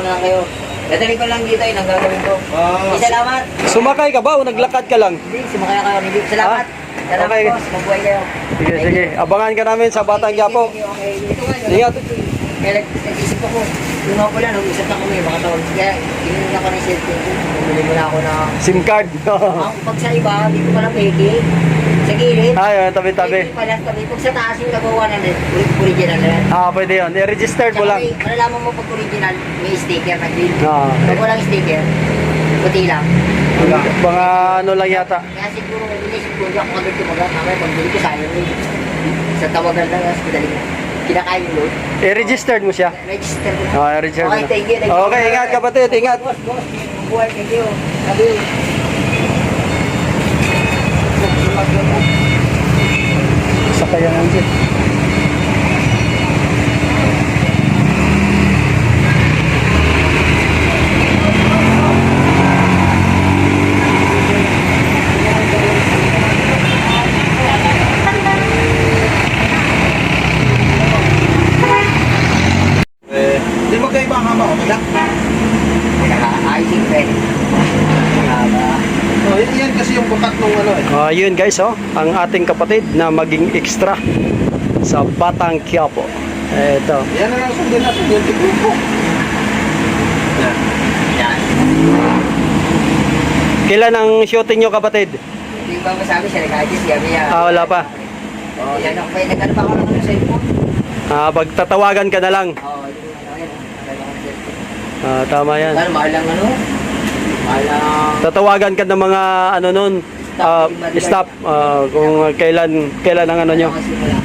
na lang kayo. Dadali ko lang dito, yun ang gagawin ko. Salamat. Sumakay ka ba o naglakad ka lang? Hindi, sumakay ako. Hindi, salamat. Salamat Okay. boss, mabuhay kayo. Sige, sige. Abangan ka namin sa Batang Quiapo. Okay, ito nga. Ingat. Kaya nag-isip ako, yung nga pala, nag-usap na kami, baka tawag. Kaya, ginunod ako ng cellphone ko. Bumili mo na ako ng... SIM card. Pag sa iba, hindi ko pala peke. Sa gilid. Ay, tabi-tabi. Peke pala, tabi. Pag sa taas yung nagawa na original na yan. Pwede yun. I-registered mo lang. Malalaman mo pag original, may sticker na green. Okay. Pag walang sticker, puti lang. Mga ano lang yata. Kaya siguro, inisip ko, hindi ako agad tumagal. Mamaya, pagbili ko sayang rin. Sa tawagan lang, sa padaling na. Kinakain yung load. I-registered mo siya. Register ko. I-registered mo Okay, na. thank you. Thank you. Okay, ingat kapatid. Ingat. Boss, buhay, thank you. Sabi you. Sakayan ang jeep. Di magkaiba ang hama, okay lang? Pinaka-icing pen. Oh, yan kasi yung bukat nung ano eh. Yun guys, ang ating kapatid na maging extra sa Batang Quiapo. Ito. Yan na lang sundin natin yung tipo. Yan. Yan. Kailan ang shooting nyo kapatid? Hindi ba masabi siya, nag-adjust siya. Wala pa. Yan ako, nag-ano pa ako lang ng cellphone. Pagtatawagan ka na lang. Oo, yun ano yan. Nag-ano ng cellphone. Tama yan. Mahal, mahal lang ano? Mahal lang. Tatawagan ka ng mga ano nun, staff, kung kailan ang ano nyo. Kasi wala.